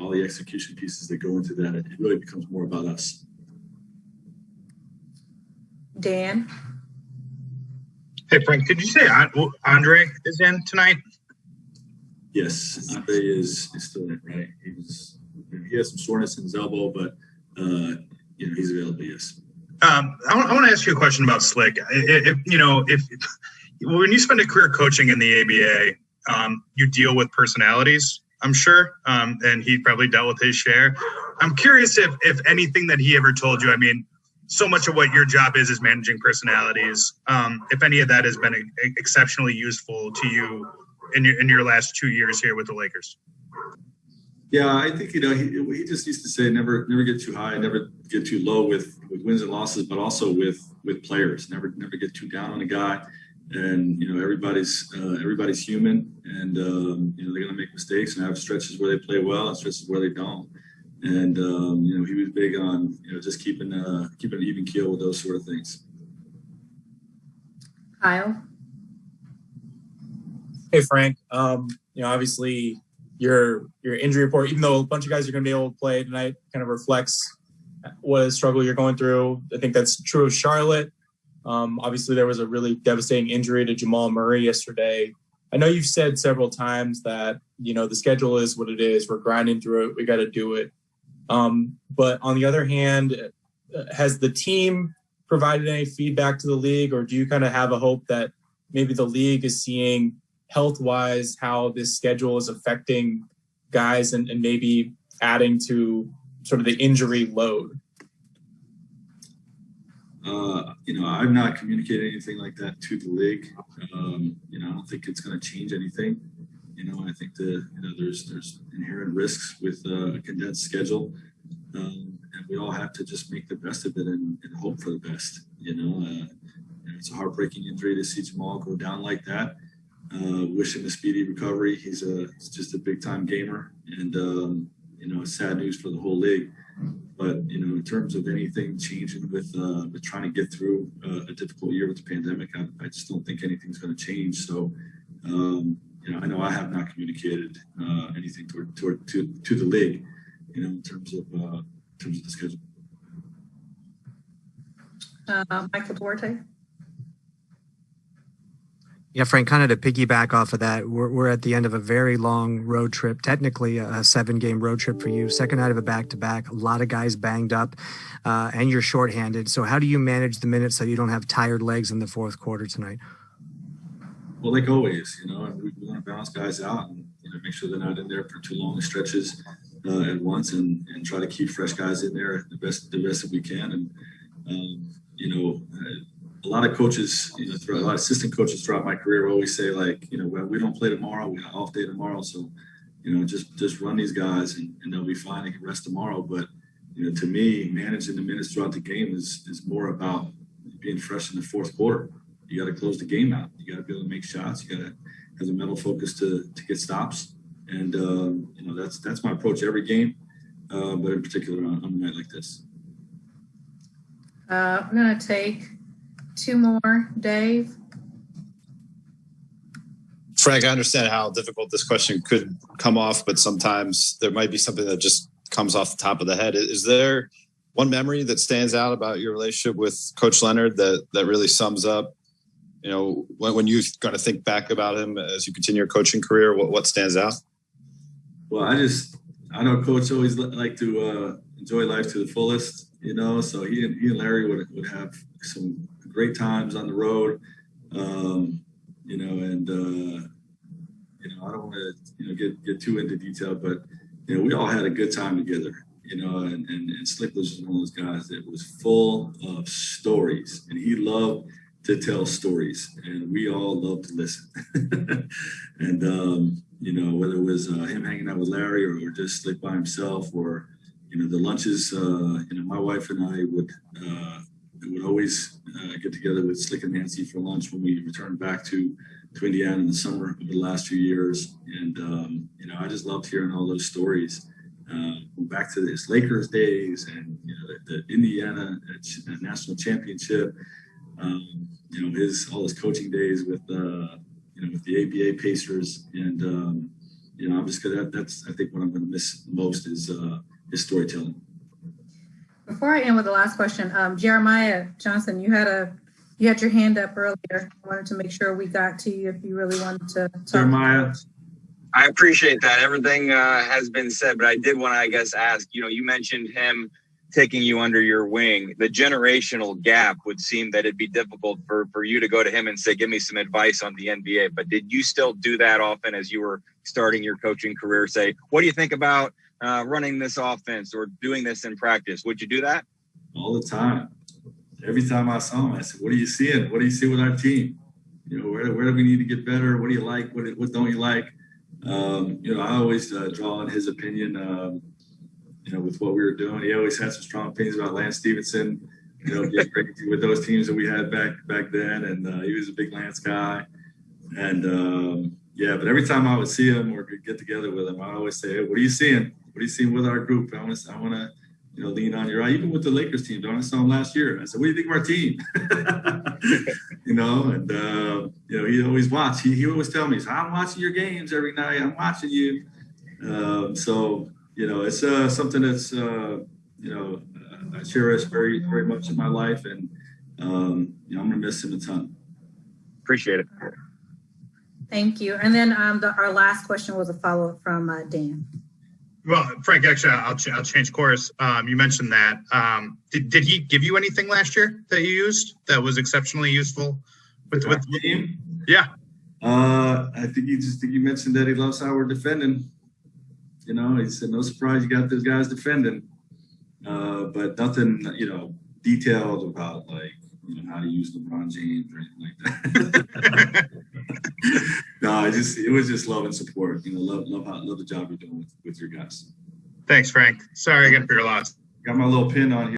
all the execution pieces that go into that, it really becomes more about us. Dan? Hey, Frank, did you say Andre is in tonight? Yes, Andre is still in, right? He has some soreness in his elbow, but he's available. Yes. I want to ask you a question about Slick. If when you spend a career coaching in the ABA, you deal with personalities, I'm sure, and he probably dealt with his share. I'm curious if anything that he ever told you. I mean, so much of what your job is managing personalities. If any of that has been exceptionally useful to you in your last 2 years here with the Lakers. Yeah, I think he just used to say never get too high, never get too low with wins and losses, but also with players. Never get too down on a guy. And everybody's human, and they're gonna make mistakes and have stretches where they play well and stretches where they don't. And he was big on just keeping an even keel with those sort of things. Kyle. Hey Frank, obviously your injury report, even though a bunch of guys are going to be able to play tonight, kind of reflects what a struggle you're going through. I think that's true of Charlotte. Obviously, there was a really devastating injury to Jamal Murray yesterday. I know you've said several times that, the schedule is what it is. We're grinding through it. We got to do it. But on the other hand, has the team provided any feedback to the league, or do you kind of have a hope that maybe the league is seeing health-wise how this schedule is affecting guys and maybe adding to sort of the injury load? I've not communicated anything like that to the league. I don't think it's going to change anything. I think there's inherent risks with a condensed schedule, and we all have to just make the best of it and hope for the best. It's a heartbreaking injury to see Jamal go down like that. Wish him a speedy recovery. He's just a big time gamer, and it's sad news for the whole league. But in terms of anything changing with trying to get through a difficult year with the pandemic, I just don't think anything's going to change. So, I know I have not communicated anything to the league, in terms of the schedule. Michael Duarte. Yeah, Frank, kind of to piggyback off of that, we're at the end of a very long road trip, technically a 7-game road trip for you, second night of a back-to-back, a lot of guys banged up, and you're shorthanded. So how do you manage the minutes so you don't have tired legs in the fourth quarter tonight? Well, like always, we want to balance guys out and make sure they're not in there for too long stretches at once, and try to keep fresh guys in there the best that we can. And a lot of coaches, a lot of assistant coaches throughout my career always say, like, well, we don't play tomorrow, we got an off day tomorrow, so just run these guys and they'll be fine. They can rest tomorrow. But to me, managing the minutes throughout the game is more about being fresh in the fourth quarter. You got to close the game out. You got to be able to make shots. You got to have the mental focus to get stops. And that's my approach every game, but in particular on a night like this. I'm going to take 2 more. Dave? Frank, I understand how difficult this question could come off, but sometimes there might be something that just comes off the top of the head. Is there one memory that stands out about your relationship with Coach Leonard that really sums up, when you kind of think back about him as you continue your coaching career, what stands out? Well, I know Coach always liked to enjoy life to the fullest, so he and Larry would have some great times on the road, I don't want to get too into detail, but we all had a good time together, and Slick was one of those guys that was full of stories, and he loved to tell stories, and we all loved to listen. And whether it was him hanging out with Larry or just Slick by himself, or the lunches, my wife and I would always get together with Slick and Nancy for lunch when we returned back to Indiana in the summer over the last few years. And, I just loved hearing all those stories. Back to his Lakers days and, the Indiana national championship, all his coaching days with the ABA Pacers. And, I'm just gonna. That's I think what I'm gonna miss most is storytelling. Before I end with the last question, Jeremiah Johnson, you had your hand up earlier. I wanted to make sure we got to you if you really wanted to talk. Jeremiah. I appreciate that. Everything has been said, but I did want to, I guess, ask, you mentioned him taking you under your wing. The generational gap would seem that it'd be difficult for you to go to him and say, give me some advice on the NBA. But did you still do that often as you were starting your coaching career? Say, what do you think about running this offense or doing this in practice? Would you do that? All the time. Every time I saw him, I said, what are you seeing? What do you see with our team? Where do we need to get better? What do you like? What don't you like? I always draw on his opinion, with what we were doing. He always had some strong opinions about Lance Stevenson, getting crazy with those teams that we had back then. And he was a big Lance guy. And, but every time I would see him or get together with him, I always say, hey, what are you seeing? What are you seeing with our group? I want to lean on your eye. Even with the Lakers team, I saw him last year. I said, what do you think of our team? He always watch. He always tell me, I'm watching your games every night. I'm watching you. It's something that's, I cherish very, very much in my life. And, I'm going to miss him a ton. Appreciate it. Thank you. And then our last question was a follow-up from Dan. Well, Frank, actually, I'll change course. You mentioned that. Did he give you anything last year that you used that was exceptionally useful with the team? Yeah. I think you mentioned that he loves how we're defending. He said, no surprise you got those guys defending. But nothing, detailed about how to use LeBron James or anything like that. No, it was just love and support. Love the job you're doing with your guys. Thanks, Frank. Sorry again for your loss. Got my little pin on here.